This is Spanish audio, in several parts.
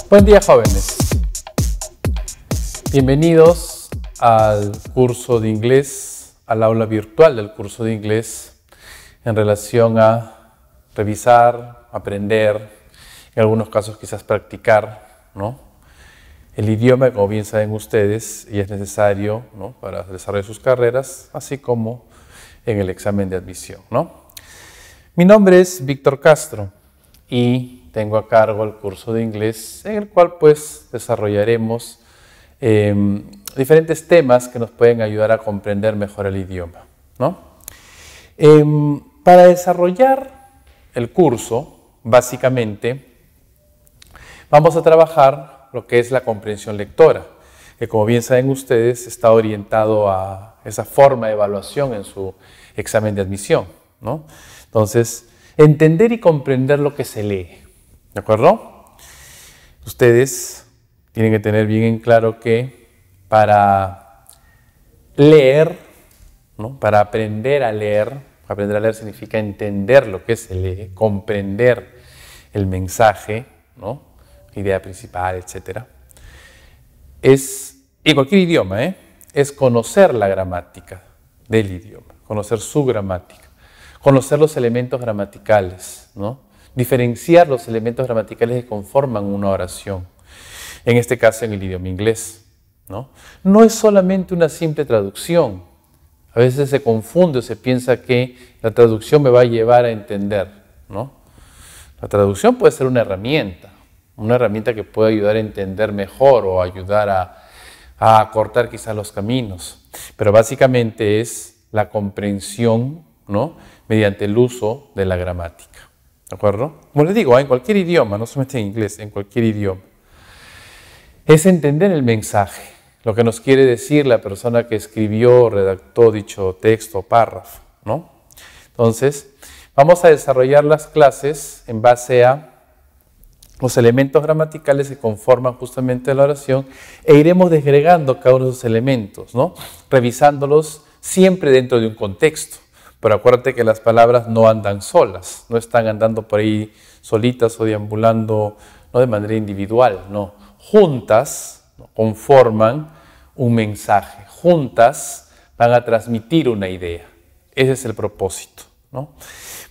Buen día, jóvenes. Bienvenidos al curso de inglés, al aula virtual del curso de inglés en relación a revisar, aprender, en algunos casos quizás practicar, ¿no?, el idioma, como bien saben ustedes, y es necesario, ¿no?, para desarrollar sus carreras, así como en el examen de admisión, ¿no? Mi nombre es Víctor Castro y tengo a cargo el curso de inglés en el cual pues desarrollaremos diferentes temas que nos pueden ayudar a comprender mejor el idioma, ¿no? Para desarrollar el curso, básicamente, vamos a trabajar lo que es la comprensión lectora, que como bien saben ustedes está orientado a esa forma de evaluación en su examen de admisión, ¿no? Entonces, entender y comprender lo que se lee, ¿de acuerdo? Ustedes tienen que tener bien en claro que para leer, ¿no?, para aprender a leer significa entender lo que se lee, comprender el mensaje, ¿no?, idea principal, etc. En cualquier idioma, es conocer la gramática del idioma, conocer su gramática, conocer los elementos gramaticales, ¿no?, diferenciar los elementos gramaticales que conforman una oración, en este caso en el idioma inglés, ¿no? No es solamente una simple traducción. A veces se confunde o se piensa que la traducción me va a llevar a entender, ¿no? La traducción puede ser una herramienta que puede ayudar a entender mejor o ayudar a acortar quizás los caminos, pero básicamente es la comprensión, ¿no?, mediante el uso de la gramática, ¿de acuerdo? Como les digo, en cualquier idioma, no solamente en inglés, en cualquier idioma, es entender el mensaje, lo que nos quiere decir la persona que escribió, redactó dicho texto o párrafo, ¿no? Entonces, vamos a desarrollar las clases en base a los elementos gramaticales que conforman justamente la oración e iremos desgregando cada uno de esos elementos, ¿no?, revisándolos siempre dentro de un contexto. Pero acuérdate que las palabras no andan solas, no están andando por ahí solitas o deambulando, no de manera individual, no. Juntas, ¿no?, conforman un mensaje, juntas van a transmitir una idea. Ese es el propósito, ¿no?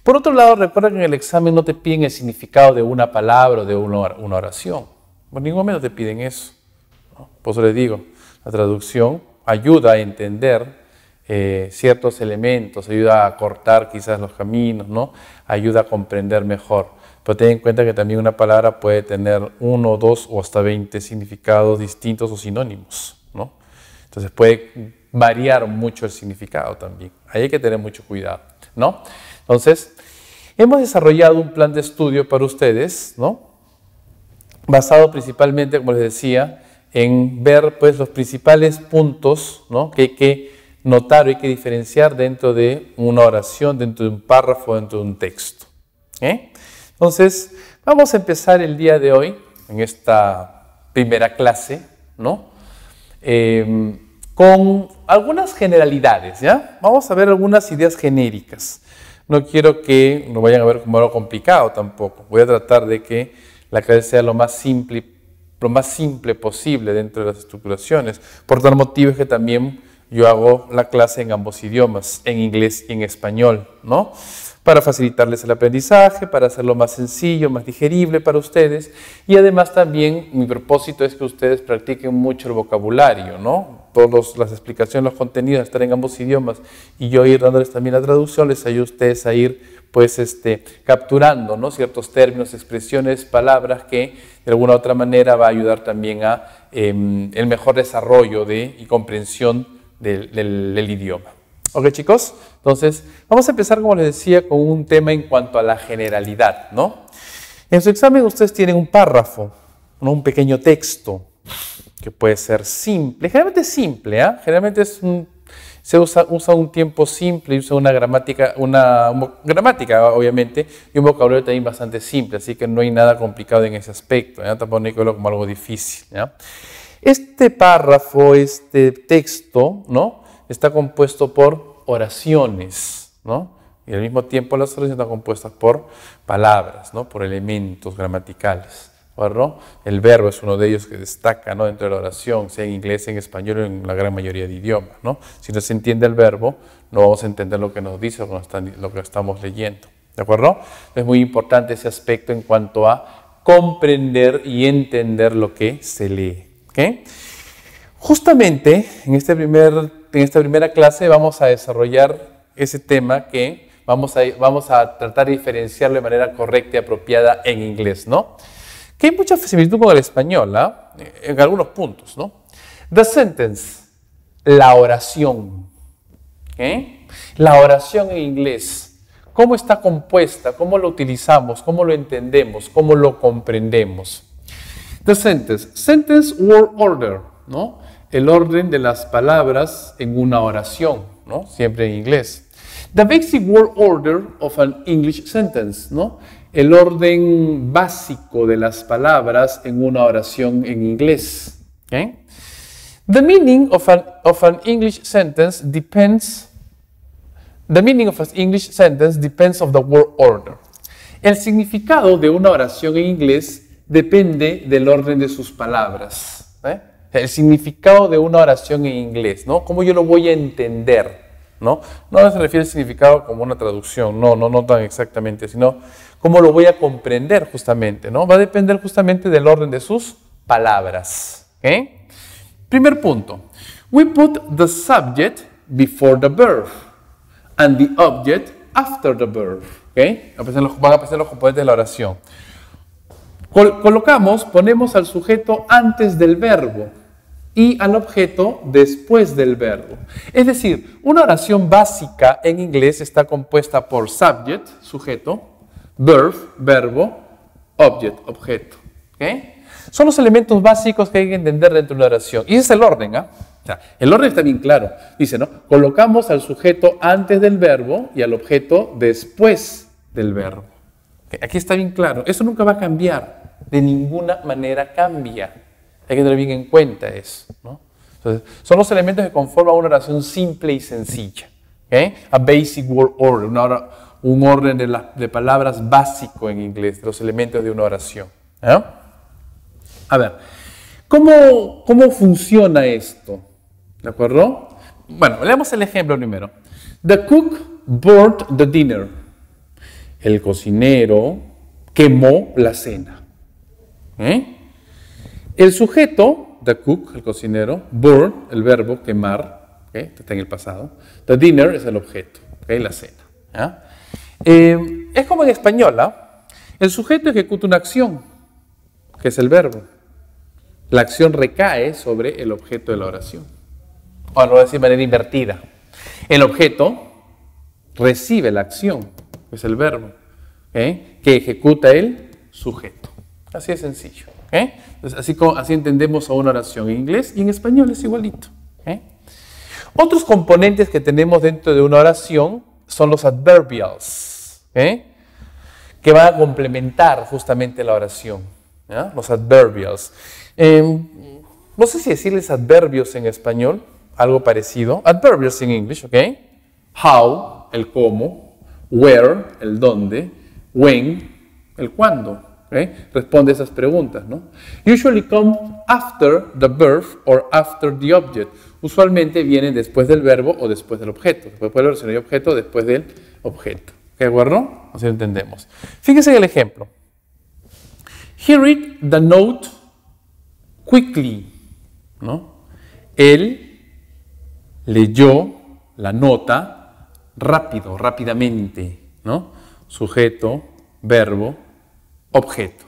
Por otro lado, recuerda que en el examen no te piden el significado de una palabra o de una oración. Por ningún momento te piden eso, ¿no? Por eso les digo, la traducción ayuda a entender ciertos elementos, ayuda a cortar quizás los caminos, ¿no?, ayuda a comprender mejor. Pero ten en cuenta que también una palabra puede tener 1, 2 o hasta 20 significados distintos o sinónimos, ¿no? Entonces puede variar mucho el significado también. Ahí hay que tener mucho cuidado, ¿no? Entonces, hemos desarrollado un plan de estudio para ustedes, ¿no?, basado principalmente, como les decía, en ver pues los principales puntos, ¿no?, que hay que notar o hay que diferenciar dentro de una oración, dentro de un párrafo, dentro de un texto. Entonces, vamos a empezar el día de hoy, en esta primera clase, ¿no?, con algunas generalidades, ¿ya? Vamos a ver algunas ideas genéricas. No quiero que lo vayan a ver como algo complicado tampoco. Voy a tratar de que la clase sea lo más simple posible dentro de las estructuraciones. Por tal motivo es que también yo hago la clase en ambos idiomas, en inglés y en español, ¿no?, para facilitarles el aprendizaje, para hacerlo más sencillo, más digerible para ustedes. Y además también mi propósito es que ustedes practiquen mucho el vocabulario, ¿no? Todas las explicaciones, los contenidos estar en ambos idiomas y yo ir dándoles también la traducción, les ayuda a ustedes a ir pues capturando, ¿no?, ciertos términos, expresiones, palabras que de alguna u otra manera va a ayudar también a el mejor desarrollo y comprensión del idioma. ¿Ok, chicos? Entonces, vamos a empezar, como les decía, con un tema en cuanto a la generalidad, ¿no? En su examen ustedes tienen un párrafo, ¿no?, un pequeño texto que puede ser simple, generalmente simple, generalmente se usa un tiempo simple y usa una gramática obviamente, y un vocabulario también bastante simple, así que no hay nada complicado en ese aspecto, tampoco hay que verlo como algo difícil, ¿ya? Este párrafo, este texto, ¿no?, está compuesto por oraciones, ¿no?, y al mismo tiempo las oraciones están compuestas por palabras, ¿no?, por elementos gramaticales, ¿acuerdo? El verbo es uno de ellos que destaca, ¿no?, dentro de la oración, sea en inglés, en español o en la gran mayoría de idiomas, ¿no? Si no se entiende el verbo, no vamos a entender lo que nos dice o lo que estamos leyendo, ¿de acuerdo? Es muy importante ese aspecto en cuanto a comprender y entender lo que se lee, ¿ok? Justamente en esta primera clase vamos a desarrollar ese tema que vamos a tratar de diferenciarlo de manera correcta y apropiada en inglés, ¿no? Que hay mucha similitud con el español, ¿ah? En algunos puntos, ¿no? The sentence, la oración. ¿Okay? La oración en inglés, ¿cómo está compuesta? ¿Cómo lo utilizamos? ¿Cómo lo entendemos? ¿Cómo lo comprendemos? The sentence word order, ¿no? El orden de las palabras en una oración, ¿no? Siempre en inglés. The basic word order of an English sentence, ¿no? El orden básico de las palabras en una oración en inglés. ¿Okay? The meaning of an English sentence depends. The meaning of an English sentence depends of the word order. El significado de una oración en inglés depende del orden de sus palabras. El significado de una oración en inglés, ¿no? ¿Cómo yo lo voy a entender? ¿No? No se refiere al significado como una traducción, no tan exactamente, sino cómo lo voy a comprender justamente, ¿no? Va a depender justamente del orden de sus palabras. ¿Okay? Primer punto. We put the subject before the verb and the object after the verb. ¿Okay? Van a aparecer los componentes de la oración. Ponemos al sujeto antes del verbo y al objeto después del verbo. Es decir, una oración básica en inglés está compuesta por subject, sujeto, verb, verbo, object, objeto. ¿Okay? Son los elementos básicos que hay que entender dentro de una oración. Y ese es el orden, ¿ah? O sea, el orden está bien claro. Dice, ¿no? Colocamos al sujeto antes del verbo y al objeto después del verbo. ¿Okay? Aquí está bien claro. Eso nunca va a cambiar. De ninguna manera cambia. Hay que tener bien en cuenta eso, ¿no? Entonces, son los elementos que conforman una oración simple y sencilla. ¿Okay? A basic word order, un orden de palabras básico en inglés, de los elementos de una oración. ¿Eh? A ver, ¿cómo funciona esto? ¿De acuerdo? Bueno, leamos el ejemplo primero. The cook burnt the dinner. El cocinero quemó la cena. ¿Eh? El sujeto, the cook, el cocinero, burn, el verbo, quemar, ¿okay? Está en el pasado. The dinner es el objeto, ¿okay? La cena. ¿Ya? Es como en español, ¿ah? El sujeto ejecuta una acción, que es el verbo. La acción recae sobre el objeto de la oración. O lo voy a decir de manera invertida. El objeto recibe la acción, que es el verbo, ¿okay? Que ejecuta el sujeto. Así de sencillo. ¿Okay? Entonces, así entendemos a una oración en inglés y en español es igualito. ¿Okay? Otros componentes que tenemos dentro de una oración son los adverbials, ¿okay? Que van a complementar justamente la oración. ¿Ya? Los adverbials. No sé si decirles adverbios en español, algo parecido. Adverbials en inglés, ¿ok? How, el cómo. Where, el dónde. When, el cuándo. ¿Okay? Responde esas preguntas, ¿no? Usually come after the verb or after the object. Usualmente vienen después del verbo o después del objeto. Después del verbo, si no hay objeto, después del objeto. ¿De acuerdo? Así lo entendemos. Fíjense en el ejemplo. He read the note quickly, ¿no? Él leyó la nota rápidamente, ¿no? Sujeto, verbo, objeto,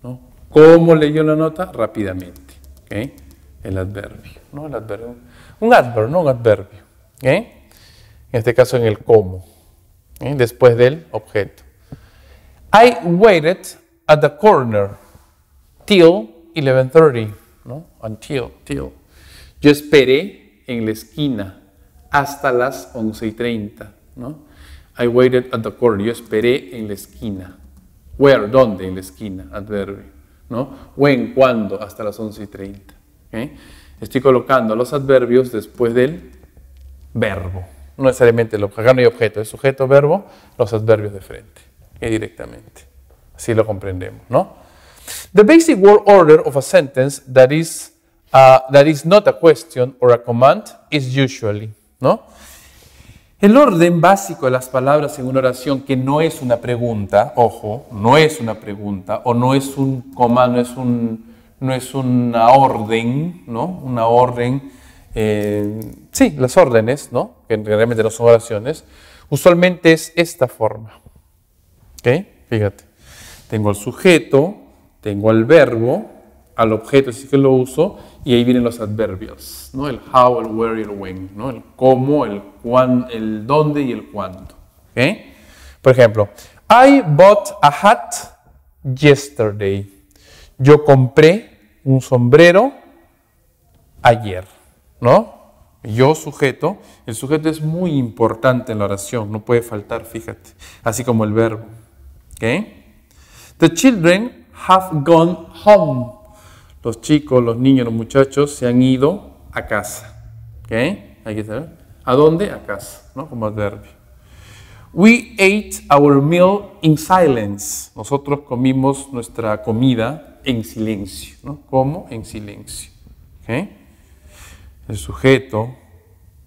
¿no? ¿Cómo leyó la nota? Rápidamente. ¿Okay? El adverbio, ¿no? El adverbio. Un adverbio, no un adverbio. ¿Okay? En este caso en el cómo. ¿Okay? Después del objeto. I waited at the corner till 11:30, ¿no? Until. Yo esperé en la esquina hasta las 11:30, ¿no? I waited at the corner. Yo esperé en la esquina. Where, ¿dónde? En la esquina, adverbio, ¿no? When, ¿cuándo? Hasta las 11:30. ¿Okay? Estoy colocando los adverbios después del verbo. No necesariamente, acá no hay objeto, es sujeto, verbo, los adverbios de frente, ¿okay? Directamente. Así lo comprendemos, ¿no? The basic word order of a sentence that is not a question or a command is usually, ¿no? El orden básico de las palabras en una oración que no es una pregunta, ojo, no es una pregunta, o no es un comando, no es una orden, ¿no? Una orden, sí, las órdenes, ¿no? Que realmente no son oraciones, usualmente es esta forma, ¿ok? Fíjate, tengo el sujeto, tengo el verbo, al objeto sí que lo uso, y ahí vienen los adverbios, ¿no? El how, el where y el when, ¿no? El cómo, el cuándo, el dónde y el cuándo. ¿Okay? Por ejemplo, I bought a hat yesterday. Yo compré un sombrero ayer, ¿no? Yo, sujeto. El sujeto es muy importante en la oración, no puede faltar, fíjate. Así como el verbo. ¿Okay? The children have gone home. Los chicos, los niños, los muchachos se han ido a casa. ¿Ok? Hay que saber. ¿A dónde? A casa, ¿no? Como adverbio. We ate our meal in silence. Nosotros comimos nuestra comida en silencio, ¿no? ¿Cómo? En silencio. ¿Ok? El sujeto,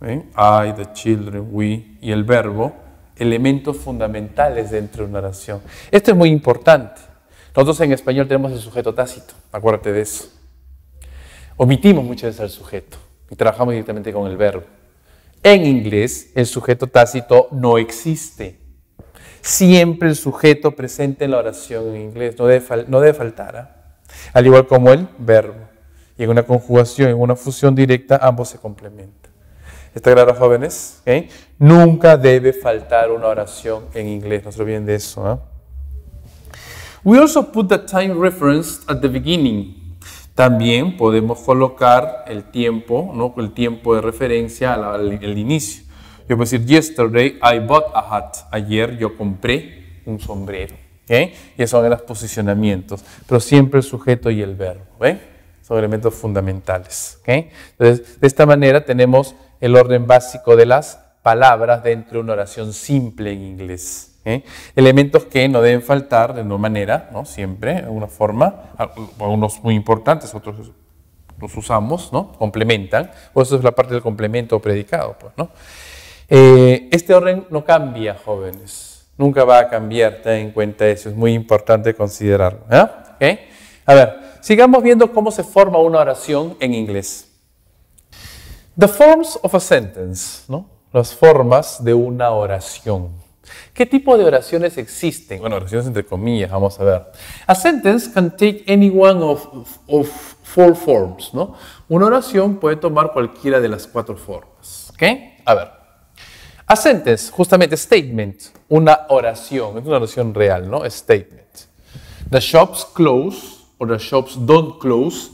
I, the children, we, y el verbo, elementos fundamentales dentro de una oración. Esto es muy importante. Nosotros en español tenemos el sujeto tácito, acuérdate de eso. Omitimos muchas veces al sujeto y trabajamos directamente con el verbo. En inglés, el sujeto tácito no existe. Siempre el sujeto presente en la oración en inglés, no debe faltar. Al igual como el verbo. Y en una conjugación, en una fusión directa, ambos se complementan. ¿Está claro, jóvenes? ¿Okay? Nunca debe faltar una oración en inglés, no se olviden de eso, ¿eh? We also put the time reference at the beginning. También podemos colocar el tiempo, ¿no? El tiempo de referencia al inicio. Yo puedo decir, yesterday I bought a hat. Ayer yo compré un sombrero. ¿Okay? Y esos son los posicionamientos. Pero siempre el sujeto y el verbo. ¿Ven? Son elementos fundamentales. ¿Okay? Entonces, de esta manera tenemos el orden básico de las palabras dentro de una oración simple en inglés. Elementos que no deben faltar de una manera, ¿no? Siempre, de alguna forma, algunos muy importantes, otros los usamos, ¿no? Complementan, o eso es la parte del complemento o predicado, pues, ¿no? Este orden no cambia, jóvenes, nunca va a cambiar, ten en cuenta eso, es muy importante considerarlo, ¿eh? ¿Okay? A ver, sigamos viendo cómo se forma una oración en inglés. The forms of a sentence, ¿no? Las formas de una oración. ¿Qué tipo de oraciones existen? Bueno, oraciones entre comillas, vamos a ver. A sentence can take any one of four forms, ¿no? Una oración puede tomar cualquiera de las 4 formas, ¿ok? A ver. A sentence, justamente statement, una oración, es una oración real, ¿no? Statement. The shops close, or the shops don't close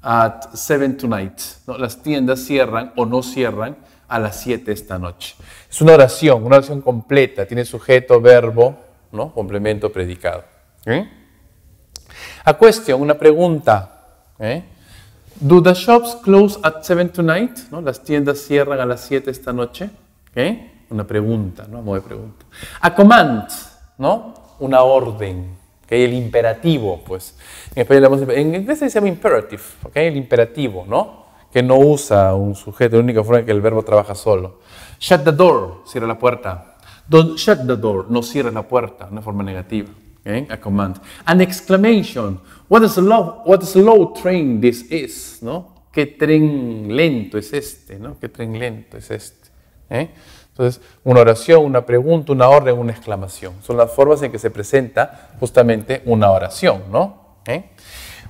at 7 tonight, ¿no? Las tiendas cierran o no cierran a las 7 esta noche. Es una oración completa, tiene sujeto, verbo, ¿no? Complemento, predicado. ¿Okay? A question, una pregunta. ¿Okay? Do the shops close at 7 tonight? ¿No? Las tiendas cierran a las 7 esta noche. ¿Okay? Una pregunta, ¿no? Modo de pregunta. A command, ¿no? Una orden. ¿Okay? El imperativo, pues. En inglés se llama imperative, ¿okay? El imperativo, ¿no? Que no usa un sujeto, la única forma en que el verbo trabaja solo. Shut the door, cierra la puerta. Don't shut the door, no cierres la puerta, una forma negativa. Okay? A command. An exclamation, what a slow train this is, ¿no? ¿Qué tren lento es este? ¿No? ¿Qué tren lento es este? Entonces, una oración, una pregunta, una orden, una exclamación. Son las formas en que se presenta justamente una oración, ¿no? ¿Okay?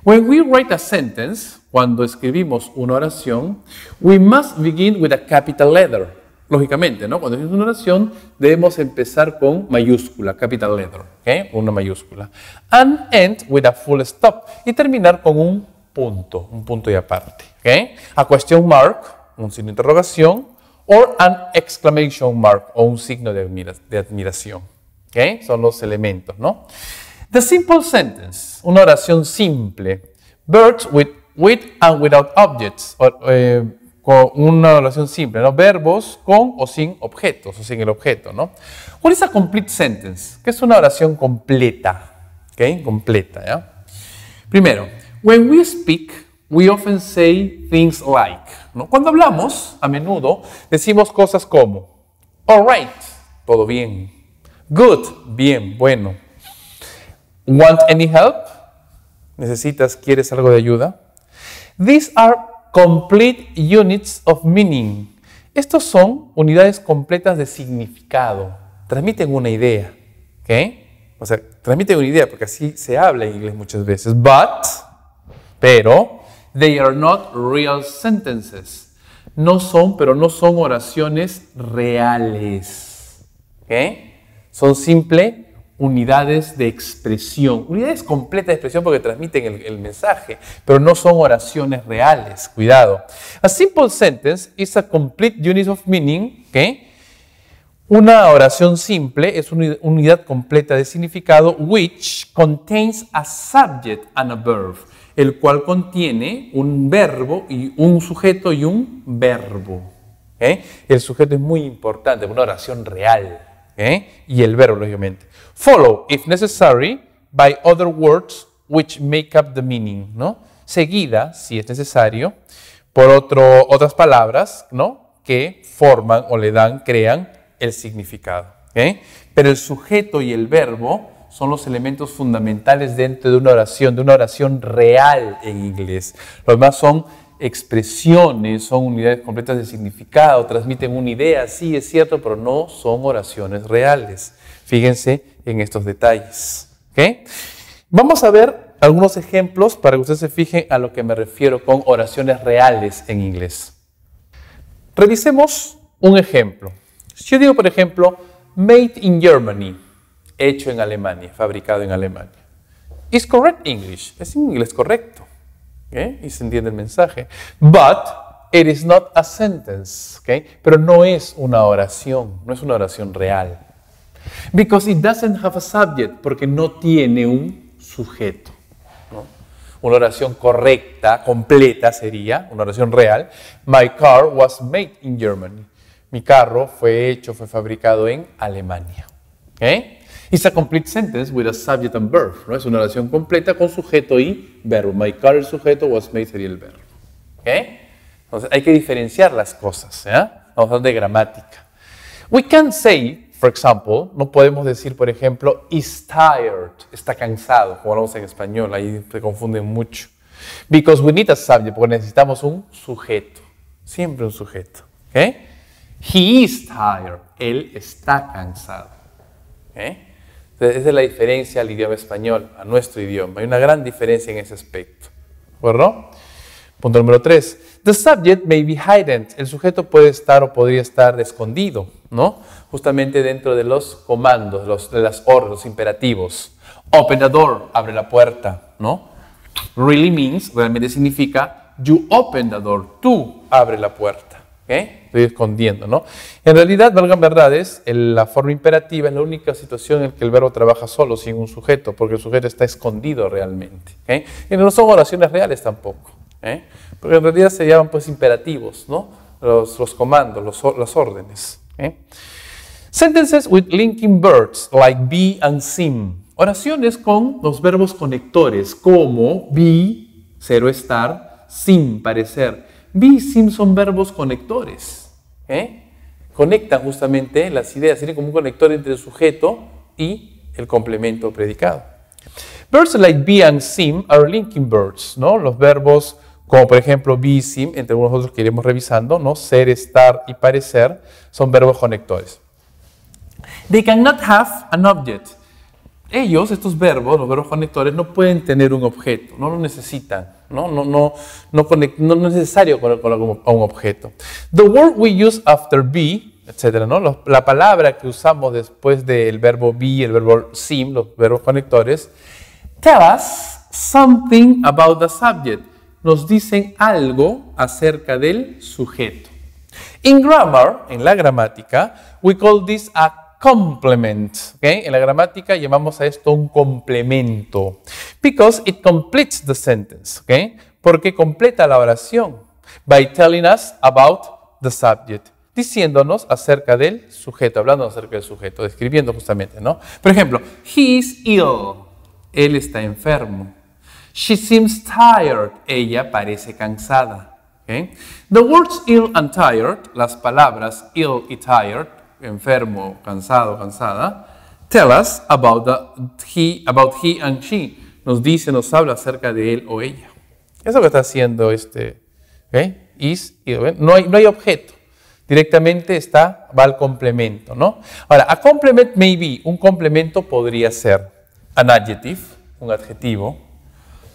When we write a sentence, cuando escribimos una oración, we must begin with a capital letter. Lógicamente, ¿no? Cuando escribimos una oración, debemos empezar con mayúscula, capital letter, ¿okay? Una mayúscula. And end with a full stop. Y terminar con un punto y aparte, ¿okay? A question mark, un signo de interrogación, or an exclamation mark, o un signo de admiración, ¿okay? Son los elementos, ¿no? The simple sentence, una oración simple. Verbs with and without objects. Con una oración simple, ¿no? Verbos con o sin objetos, o sin el objeto, ¿no? What is a complete sentence? ¿Qué es una oración completa? ¿Okay? Completa, ¿ya? Primero, when we speak, we often say things like, ¿no? Cuando hablamos, a menudo, decimos cosas como, all right, todo bien. Good, bien, bueno. Want any help? ¿Necesitas, quieres algo de ayuda? These are complete units of meaning. Estos son unidades completas de significado. Transmiten una idea. ¿Ok? O sea, transmiten una idea porque así se habla en inglés muchas veces. Pero, they are not real sentences. No son oraciones reales. ¿Ok? Son simple unidades de expresión, unidades completas de expresión porque transmiten el mensaje, pero no son oraciones reales. Cuidado. A simple sentence is a complete unit of meaning. ¿Okay? Una oración simple es una unidad completa de significado which contains a subject and a verb, el cual contiene un verbo y un sujeto y un verbo. ¿Okay? El sujeto es muy importante, una oración real. Y el verbo, lógicamente. Follow, if necessary, by other words which make up the meaning, ¿no? Seguida, si es necesario, por otras palabras, ¿no? Que forman o crean el significado. Pero el sujeto y el verbo son los elementos fundamentales dentro de una oración real en inglés. Los demás son expresiones, son unidades completas de significado, transmiten una idea, sí es cierto, pero no son oraciones reales. Fíjense en estos detalles. ¿Okay? Vamos a ver algunos ejemplos para que ustedes se fijen a lo que me refiero con oraciones reales en inglés. Revisemos un ejemplo. Si yo digo, por ejemplo, made in Germany, hecho en Alemania, fabricado en Alemania. Is correct English, es inglés correcto. Y se entiende el mensaje. But it is not a sentence. Pero no es una oración real. Because it doesn't have a subject, porque no tiene un sujeto. ¿No? Una oración correcta, completa sería, una oración real. My car was made in Germany. Mi carro fue fabricado en Alemania. It's a complete sentence with a subject and verb. ¿No? Es una oración completa con sujeto y verbo. My car, el sujeto, was made sería el verbo. Entonces hay que diferenciar las cosas. Vamos a hablar de gramática. We can say, for example, no podemos decir, por ejemplo, is tired, está cansado, como hablamos en español, ahí se confunden mucho. Because we need a subject, porque necesitamos un sujeto. Siempre un sujeto. He is tired, él está cansado. Entonces, esa es la diferencia al idioma español, a nuestro idioma. Hay una gran diferencia en ese aspecto. ¿De acuerdo? Punto número 3. The subject may be hidden. El sujeto puede estar o podría estar escondido, ¿no? Justamente dentro de los comandos, de las órdenes, los imperativos. Open the door, abre la puerta, ¿no? Really means, realmente significa, you open the door, tú abre la puerta. Estoy escondiendo, ¿no? En realidad, valgan verdades, la forma imperativa es la única situación en la que el verbo trabaja solo, sin un sujeto, porque el sujeto está escondido realmente. Y no son oraciones reales tampoco, porque en realidad se llaman pues imperativos, ¿no? Los comandos, las órdenes. Sentences with linking verbs, like be and seem. Oraciones con los verbos conectores, como be, ser o estar, seem, parecer. Be y seem son verbos conectores. Conectan justamente las ideas, tienen como un conector entre el sujeto y el complemento predicado. Verbs like be and seem are linking verbs, ¿no? Los verbos como por ejemplo be y seem, entre algunos otros que iremos revisando, ¿no? Ser, estar y parecer son verbos conectores. They cannot have an object. Ellos, estos verbos, los verbos conectores, no pueden tener un objeto, no lo necesitan, no es necesario a un objeto. The word we use after be, etc., ¿no? La palabra que usamos después del verbo be, el verbo seem, los verbos conectores, tell us something about the subject. Nos dicen algo acerca del sujeto. In grammar, en la gramática, we call this a complement. En la gramática llamamos a esto un complemento. Because it completes the sentence. Porque completa la oración. By telling us about the subject. Diciéndonos acerca del sujeto, hablando acerca del sujeto, describiendo justamente, ¿no? Por ejemplo, he is ill. Él está enfermo. She seems tired. Ella parece cansada. Okay? The words ill and tired, las palabras ill y tired, enfermo, cansado, cansada, tell us about he and she. Nos dice, nos habla acerca de él o ella. Eso es lo que está haciendo ¿okay? Is, no hay objeto. Directamente va al complemento, ¿no? Ahora, a complement may be, un complemento podría ser an adjective, un adjetivo.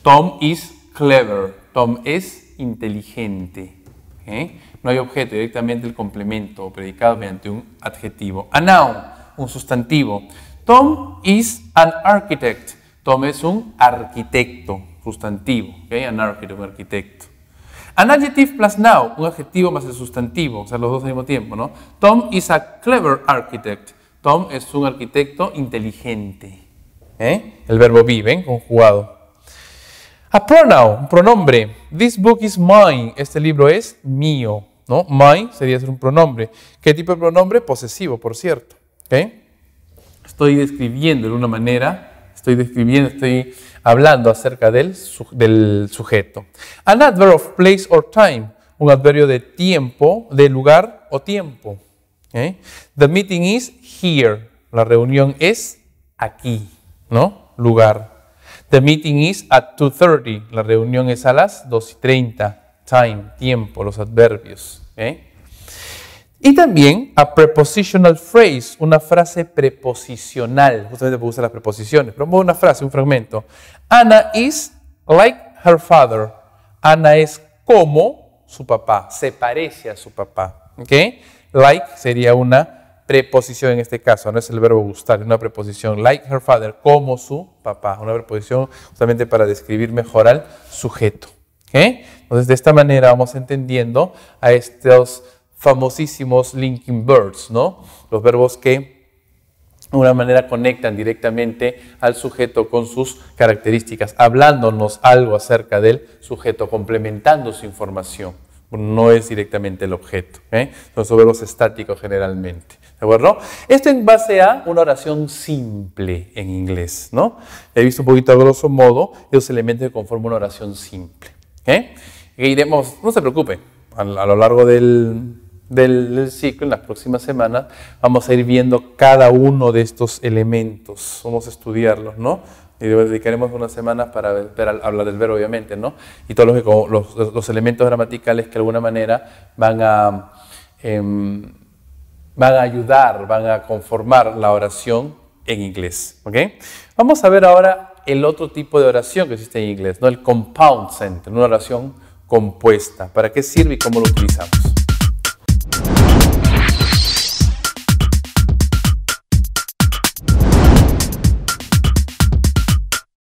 Tom is clever. Tom es inteligente. ¿Okay? No hay objeto, directamente el complemento predicado mediante un adjetivo. A noun, un sustantivo. Tom is an architect. Tom es un arquitecto, sustantivo. ¿Okay? An architect, un arquitecto. An adjective plus noun, un adjetivo más el sustantivo, o sea, los dos al mismo tiempo, ¿no? Tom is a clever architect. Tom es un arquitecto inteligente. El verbo be, ¿ven? Conjugado. A pronoun, un pronombre. This book is mine. Este libro es mío, ¿no? Mine sería ser un pronombre. ¿Qué tipo de pronombre? Posesivo, por cierto. ¿Okay? Estoy describiendo de una manera, estoy hablando acerca del sujeto. An adverb of place or time, un adverbio de tiempo, de lugar o tiempo. ¿Okay? The meeting is here. La reunión es aquí, ¿no? Lugar. The meeting is at 2:30. La reunión es a las 2:30. Time, tiempo, los adverbios. ¿Okay? Y también a prepositional phrase, una frase preposicional. Justamente puedo usar las preposiciones, pero una frase, un fragmento. Anna is like her father. Ana es como su papá, se parece a su papá. ¿Okay? Like sería una preposición en este caso, no es el verbo gustar, es una preposición. Like her father, como su papá. Una preposición justamente para describir mejor al sujeto. ¿Okay? Entonces, de esta manera vamos entendiendo a estos famosísimos linking verbs, ¿no? Los verbos que de una manera conectan directamente al sujeto con sus características, hablándonos algo acerca del sujeto, complementando su información. No es directamente el objeto. Son verbos estáticos generalmente. ¿De acuerdo? Esto en base a una oración simple en inglés, ¿no? He visto un poquito a grosso modo esos elementos que conforman una oración simple. Iremos, no se preocupe, a lo largo del ciclo, en las próximas semanas, vamos a ir viendo cada uno de estos elementos. Vamos a estudiarlos, ¿no? Y dedicaremos unas semanas para hablar del verbo, obviamente, ¿no? Y todos los elementos gramaticales que de alguna manera van a ayudar, van a conformar la oración en inglés. ¿Ok? Vamos a ver ahora el otro tipo de oración que existe en inglés, ¿no? El compound sentence, una oración compuesta. ¿Para qué sirve y cómo lo utilizamos?